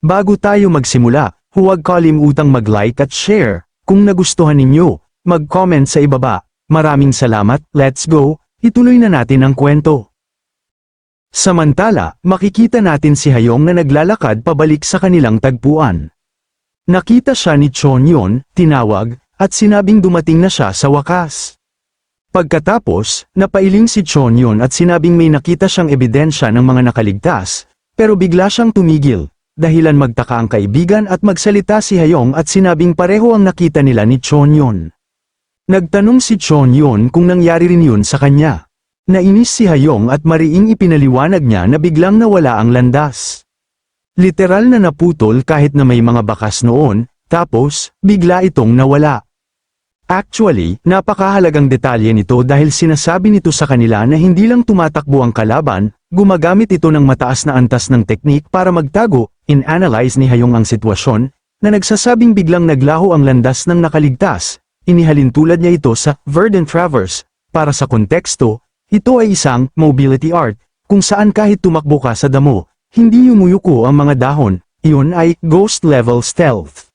Bago tayo magsimula, huwag kalimutang mag-like at share. Kung nagustuhan ninyo, mag-comment sa ibaba. Maraming salamat, let's go, ituloy na natin ang kwento. Samantala, makikita natin si Hayong na naglalakad pabalik sa kanilang tagpuan. Nakita siya ni Chonyon, tinawag, at sinabing dumating na siya sa wakas. Pagkatapos, napailing si Chonyon at sinabing may nakita siyang ebidensya ng mga nakaligtas, pero bigla siyang tumigil. Dahilan magtaka ang kaibigan at magsalita si Hayong at sinabing pareho ang nakita nila ni Chonyon. Nagtanong si Chonyon kung nangyari rin yun sa kanya. Nainis si Hayong at mariing ipinaliwanag niya na biglang nawala ang landas. Literal na naputol kahit na may mga bakas noon, tapos, bigla itong nawala. Actually, napakahalagang detalye nito dahil sinasabi nito sa kanila na hindi lang tumatakbo ang kalaban, gumagamit ito ng mataas na antas ng teknik para magtago. In-analyze ni Hayong ang sitwasyon, na nagsasabing biglang naglaho ang landas ng nakaligtas, inihalin tulad niya ito sa Verdant Traverse. Para sa konteksto, ito ay isang mobility art, kung saan kahit tumakbo ka sa damo, hindi yumuyuko ang mga dahon, iyon ay ghost level stealth.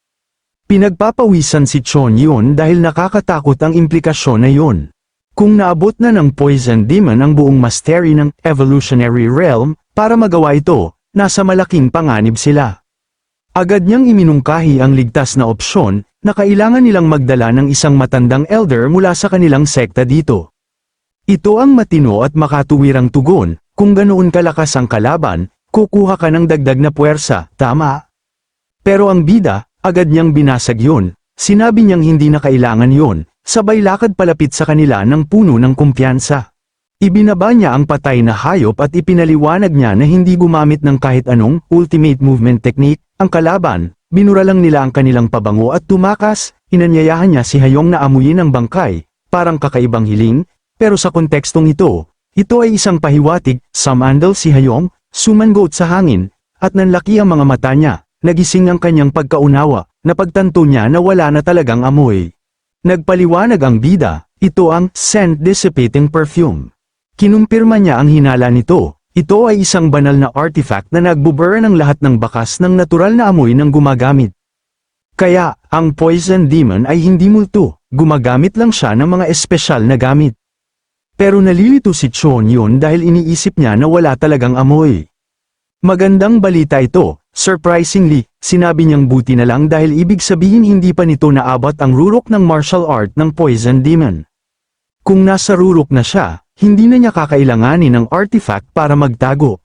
Pinagpapawisan si Chonyon dahil nakakatakot ang implikasyon na yun. Kung naabot na ng Poison Demon ang buong mastery ng Evolutionary Realm, para magawa ito, nasa malaking panganib sila. Agad niyang iminungkahi ang ligtas na opsyon, na kailangan nilang magdala ng isang matandang elder mula sa kanilang sekta dito. Ito ang matino at makatuwirang tugon, kung ganoon kalakas ang kalaban, kukuha ka ng dagdag na puwersa, tama? Pero ang bida, agad niyang binasag yun, sinabi niyang hindi na kailangan yun, sabay lakad palapit sa kanila ng puno ng kumpiyansa. Ibinaba niya ang patay na hayop at ipinaliwanag niya na hindi gumamit ng kahit anong ultimate movement technique, ang kalaban, binura lang nila ang kanilang pabango at tumakas, inanyayahan niya si Hayong na amuyin ang bangkay, parang kakaibang hiling, pero sa kontekstong ito ay isang pahiwatig, sumandal si Hayong, sumangot sa hangin, at nanlaki ang mga mata niya. Nagising ang kanyang pagkaunawa, napagtanto niya na wala na talagang amoy. Nagpaliwanag ang bida, ito ang scent dissipating perfume. Kinumpirma niya ang hinala nito, ito ay isang banal na artifact na nagbuburn ng lahat ng bakas ng natural na amoy ng gumagamit. Kaya, ang Poison Demon ay hindi multo, gumagamit lang siya ng mga espesyal na gamit. Pero nalilito si Chonyon dahil iniisip niya na wala talagang amoy. Magandang balita ito. Surprisingly, sinabi niyang buti na lang dahil ibig sabihin hindi pa nito naabot ang rurok ng martial art ng Poison Demon. Kung nasa rurok na siya, hindi na niya kakailanganin ng artifact para magtago.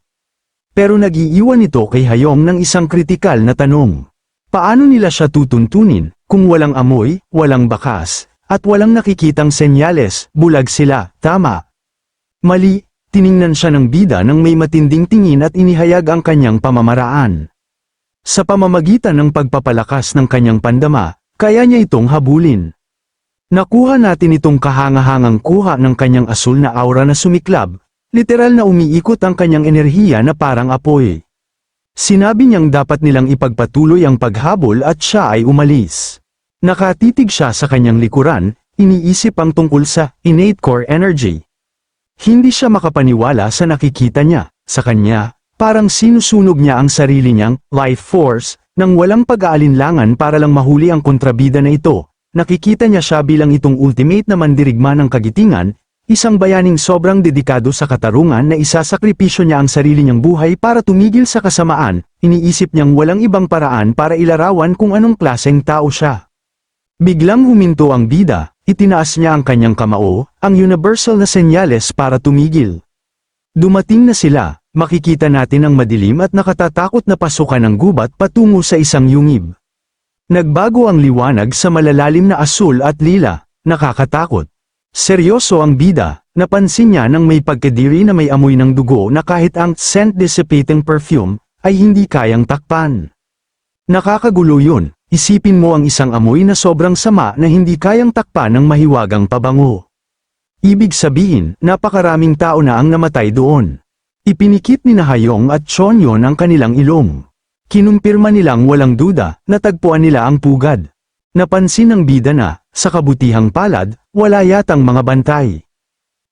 Pero nag-iiwan ito kay Hayong ng isang kritikal na tanong. Paano nila siya tutuntunin, kung walang amoy, walang bakas, at walang nakikitang senyales, bulag sila, tama? Mali, tiningnan siya ng bida nang may matinding tingin at inihayag ang kanyang pamamaraan. Sa pamamagitan ng pagpapalakas ng kanyang pandama, kaya niya itong habulin. Nakuha natin itong kahangahangang kuha ng kanyang asul na aura na sumiklab, literal na umiikot ang kanyang enerhiya na parang apoy. Sinabi niyang dapat nilang ipagpatuloy ang paghabol at siya ay umalis. Nakatitig siya sa kanyang likuran, iniisip ang tungkol sa innate core energy. Hindi siya makapaniwala sa nakikita niya, sa kanya. Parang sinusunog niya ang sarili niyang life force, nang walang pag-aalinlangan para lang mahuli ang kontrabida na ito. Nakikita niya siya bilang itong ultimate na mandirigma ng kagitingan, isang bayaning sobrang dedikado sa katarungan na isasakripisyo niya ang sarili niyang buhay para tumigil sa kasamaan. Iniisip niyang walang ibang paraan para ilarawan kung anong klaseng tao siya. Biglang huminto ang bida, itinaas niya ang kanyang kamao, ang universal na senyales para tumigil. Dumating na sila. Makikita natin ang madilim at nakatatakot na pasukan ng gubat patungo sa isang yungib. Nagbago ang liwanag sa malalalim na asul at lila, nakakatakot. Seryoso ang bida, napansin niya nang may pagkadiri na may amoy ng dugo na kahit ang scent dissipating perfume ay hindi kayang takpan. Nakakagulo yun, isipin mo ang isang amoy na sobrang sama na hindi kayang takpan ng mahiwagang pabango. Ibig sabihin, napakaraming tao na ang namatay doon. Ipinikit ni Hayong at Chonyon ang kanilang ilong. Kinumpirma nilang walang duda, natagpuan nila ang pugad. Napansin ng bida na, sa kabutihang palad, wala yatang mga bantay.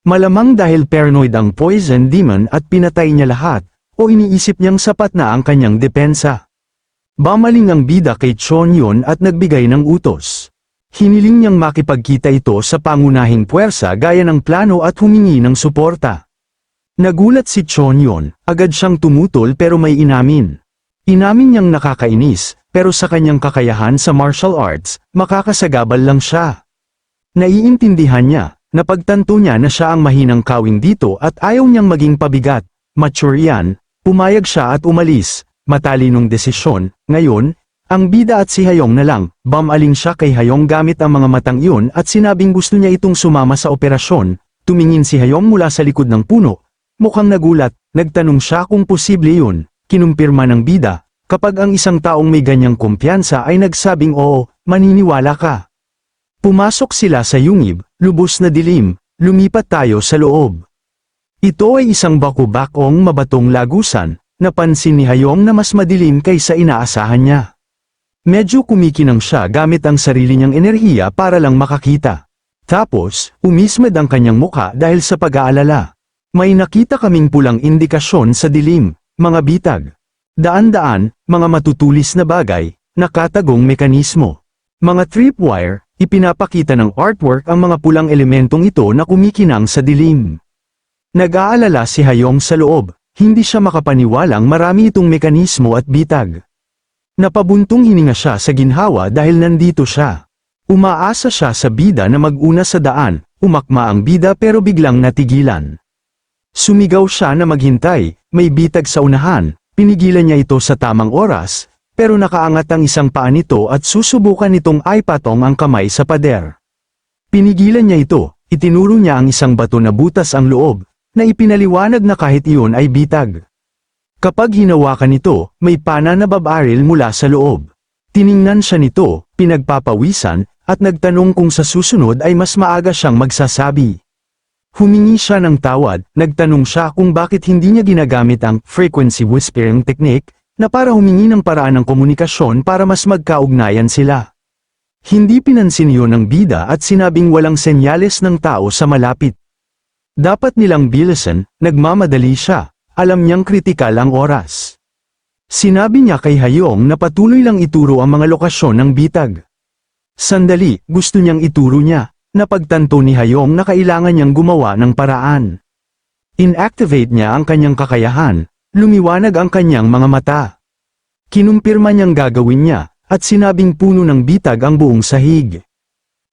Malamang dahil paranoid ang Poison Demon at pinatay niya lahat, o iniisip niyang sapat na ang kanyang depensa. Bumaling ang bida kay Chonyon at nagbigay ng utos. Hiniling niyang makipagkita ito sa pangunahing puwersa gaya ng plano at humingi ng suporta. Nagulat si Chonyon, agad siyang tumutol pero may inamin. Inamin niyang nakakainis, pero sa kanyang kakayahan sa martial arts, makakasagabal lang siya. Naiintindihan niya, napagtanto niya na siya ang mahinang kawing dito at ayaw niyang maging pabigat. Mature yan, pumayag siya at umalis, matalinong desisyon. Ngayon, ang bida at si Hayong na lang, bumaling siya kay Hayong gamit ang mga matang iyon at sinabing gusto niya itong sumama sa operasyon. Tumingin si Hayong mula sa likod ng puno, mukhang nagulat, nagtanong siya kung posible yun. Kinumpirma ng bida, kapag ang isang taong may ganyang kumpiyansa ay nagsabing oo, maniniwala ka. Pumasok sila sa yungib, lubos na dilim, lumipat tayo sa loob. Ito ay isang baku-bakong mabatong lagusan, napansin ni Hayong na mas madilim kaysa inaasahan niya. Medyo kumikinang siya gamit ang sarili niyang enerhiya para lang makakita. Tapos, umismed ang kanyang muka dahil sa pag-aalala. May nakita kaming pulang indikasyon sa dilim. Mga bitag. Daan-daan, mga matutulis na bagay, nakatagong mekanismo. Mga tripwire, ipinapakita ng artwork ang mga pulang elementong ito na kumikinang sa dilim. Nag-aalala si Hayong sa loob, hindi siya makapaniwalang marami itong mekanismo at bitag. Napabuntong hininga siya sa ginhawa dahil nandito siya. Umaasa siya sa bida na mag-una sa daan, umakma ang bida pero biglang natigilan. Sumigaw siya na maghintay, may bitag sa unahan, pinigilan niya ito sa tamang oras, pero nakaangat ang isang paa nito at susubukan nitong aipatong ang kamay sa pader. Pinigilan niya ito, itinuro niya ang isang bato na butas ang loob, na ipinaliwanag na kahit iyon ay bitag. Kapag hinawakan ito, may pana na babaril mula sa loob. Tiningnan siya nito, pinagpapawisan, at nagtanong kung sa susunod ay mas maaga siyang magsasabi. Humingi siya ng tawad, nagtanong siya kung bakit hindi niya ginagamit ang frequency whispering technique na para humingi ng paraan ng komunikasyon para mas magkaugnayan sila. Hindi pinansin iyon ng bida at sinabing walang senyales ng tao sa malapit. Dapat nilang bilisan, nagmamadali siya, alam niyang kritikal ang oras. Sinabi niya kay Hayong na patuloy lang ituro ang mga lokasyon ng bitag. Sandali, gusto niyang ituro niya. Napagtanto ni Hayong na kailangan niyang gumawa ng paraan. Inactivate niya ang kanyang kakayahan, lumiwanag ang kanyang mga mata. Kinumpirma niyang gagawin niya, at sinabing puno ng bitag ang buong sahig.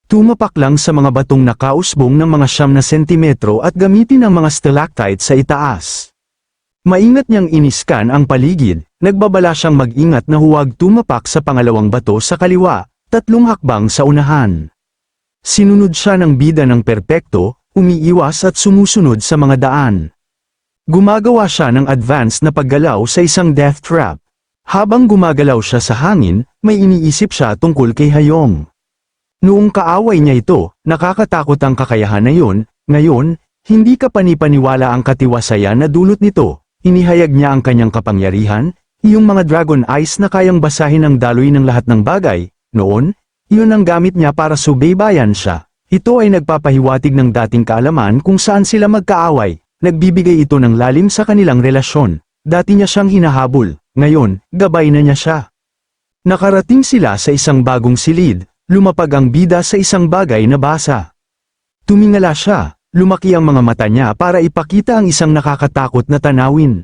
Tumapak lang sa mga batong nakausbong ng mga 9 sentimetro at gamitin ang mga stalactite sa itaas. Maingat niyang iniskan ang paligid, nagbabala siyang mag-ingat na huwag tumapak sa pangalawang bato sa kaliwa, 3 hakbang sa unahan. Sinunod siya ng bida ng perpekto, umiiwas at sumusunod sa mga daan. Gumagawa siya ng advanced na paggalaw sa isang death trap. Habang gumagalaw siya sa hangin, may iniisip siya tungkol kay Hayong. Noong kaaway niya ito, nakakatakot ang kakayahan na yun, ngayon, hindi ka panipaniwala ang katiwasayan na dulot nito. Inihayag niya ang kanyang kapangyarihan, iyong mga dragon eyes na kayang basahin ang daloy ng lahat ng bagay, noon, iyon ang gamit niya para subaybayan siya. Ito ay nagpapahiwatig ng dating kaalaman kung saan sila magkaaway, nagbibigay ito ng lalim sa kanilang relasyon. Dati niya siyang hinahabol, ngayon, gabay na niya siya. Nakarating sila sa isang bagong silid, lumapag ang bida sa isang bagay na basa. Tumingala siya, lumaki ang mga mata niya para ipakita ang isang nakakatakot na tanawin.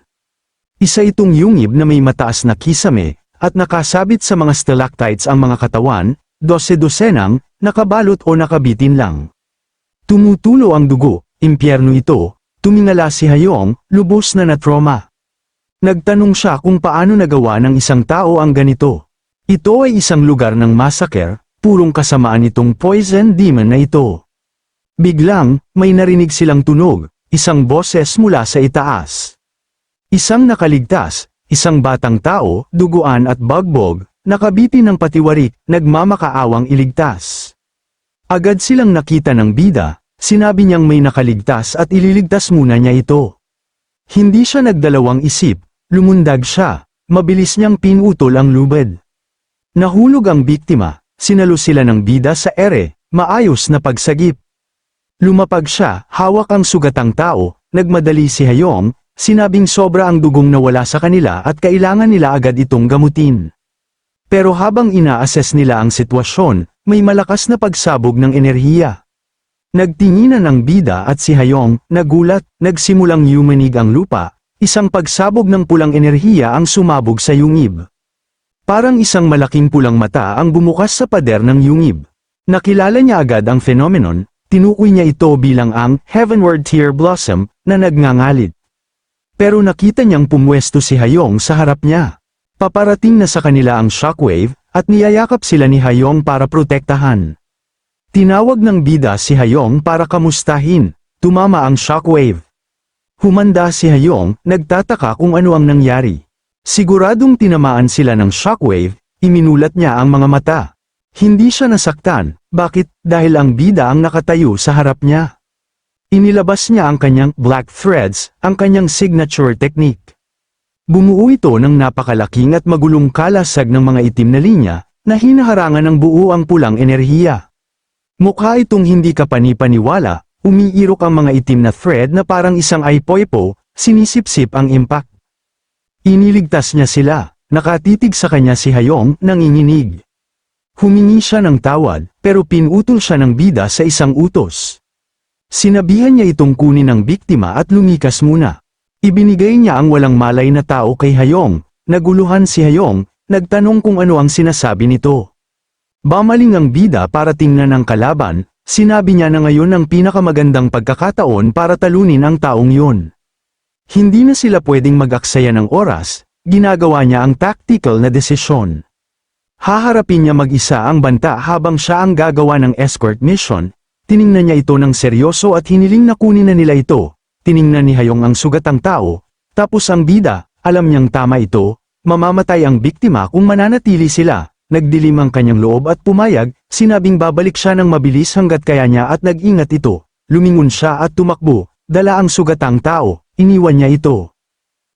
Isa itong yungib na may mataas na kisame, at nakasabit sa mga stalactites ang mga katawan, 12-dosenang, nakabalot o nakabitin lang. Tumutulo ang dugo, impyerno ito, tumingala si Hayong, lubos na na-trauma. Nagtanong siya kung paano nagawa ng isang tao ang ganito. Ito ay isang lugar ng massacre, purong kasamaan itong poison demon na ito. Biglang, may narinig silang tunog, isang boses mula sa itaas. Isang nakaligtas, isang batang tao, duguan at bagbog, nakabitin ng patiwarik, nagmamakaawang iligtas. Agad silang nakita ng bida, sinabi niyang may nakaligtas at ililigtas muna niya ito. Hindi siya nagdalawang isip, lumundag siya, mabilis niyang pinutol ang lubid. Nahulog ang biktima, sinalo sila ng bida sa ere, maayos na pagsagip. Lumapag siya, hawak ang sugatang tao, nagmadali si Hayong, sinabing sobra ang dugong nawala sa kanila at kailangan nila agad itong gamutin. Pero habang ina-assess nila ang sitwasyon, may malakas na pagsabog ng enerhiya. Nagtinginan ang bida at si Hayong, nagulat, nagsimulang yumanig ang lupa, isang pagsabog ng pulang enerhiya ang sumabog sa yungib. Parang isang malaking pulang mata ang bumukas sa pader ng yungib. Nakilala niya agad ang phenomenon, tinukoy niya ito bilang ang heavenward tear blossom na nagngangalit. Pero nakita niyang pumwesto si Hayong sa harap niya. Paparating na sa kanila ang shockwave, at niyayakap sila ni Hayong para protektahan. Tinawag ng bida si Hayong para kamustahin, tumama ang shockwave. Humanda si Hayong, nagtataka kung ano ang nangyari. Siguradong tinamaan sila ng shockwave, iminulat niya ang mga mata. Hindi siya nasaktan, bakit? Dahil ang bida ang nakatayo sa harap niya. Inilabas niya ang kanyang black threads, ang kanyang signature technique. Bumuo ito ng napakalaking at magulong kalasag ng mga itim na linya, na hinaharangan ng buo ang pulang enerhiya. Mukha itong hindi kapanipaniwala, umiirok ang mga itim na thread na parang isang ipoipo, sinisipsip ang impact. Iniligtas niya sila, nakatitig sa kanya si Hayong, nanginginig. Humingi siya ng tawad, pero pinutol siya ng bida sa isang utos. Sinabihan niya itong kunin ang biktima at lumikas muna. Ibinigay niya ang walang malay na tao kay Hayong, naguluhan si Hayong, nagtanong kung ano ang sinasabi nito. Bamaling ang bida para tingnan ang kalaban, sinabi niya na ngayon ang pinakamagandang pagkakataon para talunin ang taong yun. Hindi na sila pwedeng mag-aksaya ng oras, ginagawa niya ang tactical na desisyon. Haharapin niya mag-isa ang banta habang siya ang gagawa ng escort mission, tiningnan niya ito ng seryoso at hiniling na kunin na nila ito. Tiningnan ni Hayong ang sugatang tao, tapos ang bida, alam niyang tama ito, mamamatay ang biktima kung mananatili sila, nagdilim ang kanyang loob at pumayag, sinabing babalik siya ng mabilis hanggat kaya niya at nag-ingat ito, lumingon siya at tumakbo, dala ang sugatang tao, iniwan niya ito.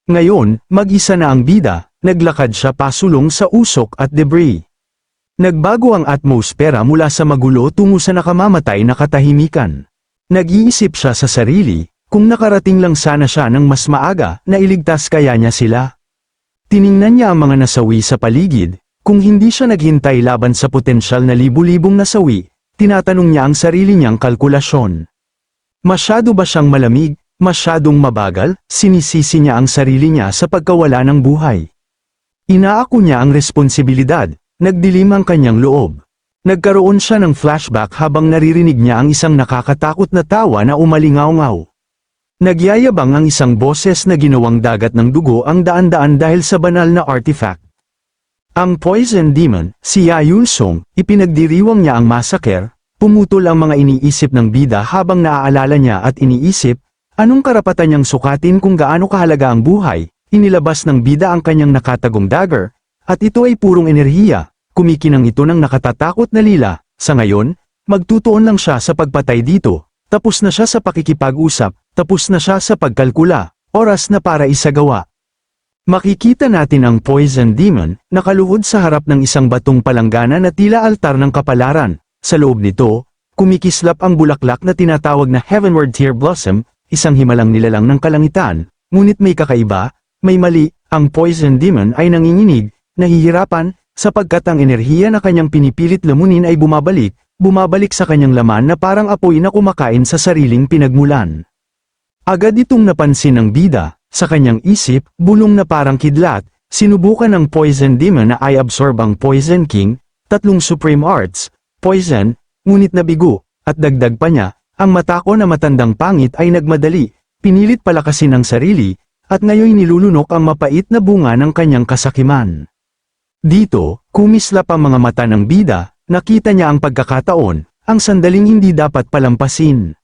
Ngayon, mag-isa na ang bida, naglakad siya pasulong sa usok at debris. Nagbago ang atmosfera mula sa magulo tungo sa nakamamatay na katahimikan. Nag-iisip siya sa sarili, kung nakarating lang sana siya ng mas maaga, nailigtas kaya niya sila. Tiningnan niya ang mga nasawi sa paligid, kung hindi siya naghintay laban sa potensyal na libu-libong nasawi, tinatanong niya ang sarili niyang kalkulasyon. Masyado ba siyang malamig, masyadong mabagal, sinisisi niya ang sarili niya sa pagkawala ng buhay. Inaako niya ang responsibilidad, nagdilim ang kanyang loob. Nagkaroon siya ng flashback habang naririnig niya ang isang nakakatakot na tawa na umalingaw-ngaw. Nagyayabang ang isang boses na ginawang dagat ng dugo ang daan-daan dahil sa banal na artifact. Ang Poison Demon, si Ya Yulsong, ipinagdiriwang niya ang massacre, pumutol ang mga iniisip ng bida habang naaalala niya at iniisip, anong karapatan niyang sukatin kung gaano kahalaga ang buhay, inilabas ng bida ang kanyang nakatagong dagger, at ito ay purong enerhiya, kumikinang ito ng nakatatakot na lila, sa ngayon, magtutuon lang siya sa pagpatay dito, tapos na siya sa pakikipag-usap, tapos na siya sa pagkalkula, oras na para isagawa. Makikita natin ang Poison Demon, nakaluhod sa harap ng isang batong palanggana na tila altar ng kapalaran. Sa loob nito, kumikislap ang bulaklak na tinatawag na Heavenward Tear Blossom, isang himalang nilalang ng kalangitan, ngunit may kakaiba, may mali, ang Poison Demon ay nanginginig, nahihirapan, sapagkat ang enerhiya na kanyang pinipilit lamunin ay bumabalik sa kanyang laman na parang apoy na kumakain sa sariling pinagmulan. Agad itong napansin ng bida, sa kanyang isip, bulong na parang kidlat, sinubukan ng Poison Demon na i-absorb ang Poison King, 3 Supreme Arts, Poison, ngunit nabigo, at dagdag pa niya, ang mata ko na matandang pangit ay nagmadali, pinilit palakasin ang sarili, at ngayon nilulunok ang mapait na bunga ng kanyang kasakiman. Dito, kumislap ang mga mata ng bida, nakita niya ang pagkakataon, ang sandaling hindi dapat palampasin.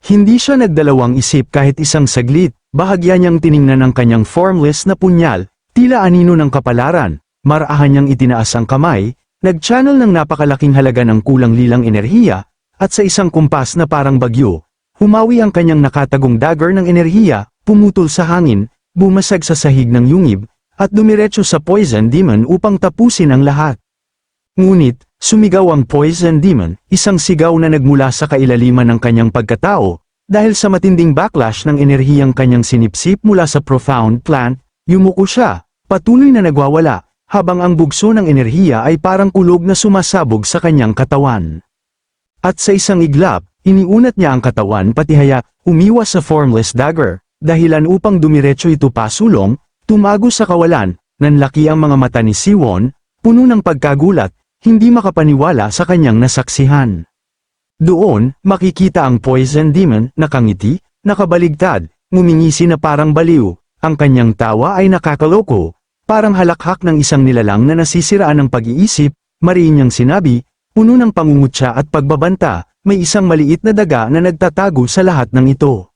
Hindi siya nagdalawang isip kahit isang saglit, bahagya niyang tiningnan ang kanyang formless na punyal, tila anino ng kapalaran, marahan niyang itinaas ang kamay, nag-channel ng napakalaking halaga ng kulang lilang enerhiya, at sa isang kumpas na parang bagyo, humawi ang kanyang nakatagong dagger ng enerhiya, pumutol sa hangin, bumasag sa sahig ng yungib, at dumiretso sa Poison Demon upang tapusin ang lahat. Ngunit, sumigaw ang Poison Demon, isang sigaw na nagmula sa kailaliman ng kanyang pagkatao, dahil sa matinding backlash ng enerhiyang kanyang sinipsip mula sa profound plant, yumuko siya, patuloy na nagwawala, habang ang bugso ng enerhiya ay parang kulog na sumasabog sa kanyang katawan. At sa isang iglap, iniunat niya ang katawan pati haya, umiwas sa formless dagger, dahilan upang dumiretso ito pasulong, tumago sa kawalan, nanlaki ang mga mata ni Siwon, puno ng pagkagulat, hindi makapaniwala sa kanyang nasaksihan. Doon, makikita ang poison demon, nakangiti, nakabaligtad, ngumingisi na parang baliw, ang kanyang tawa ay nakakaloko, parang halakhak ng isang nilalang na nasisiraan ng pag-iisip, mariin niyang sinabi, puno ng pangungutya at pagbabanta, may isang maliit na daga na nagtatago sa lahat ng ito.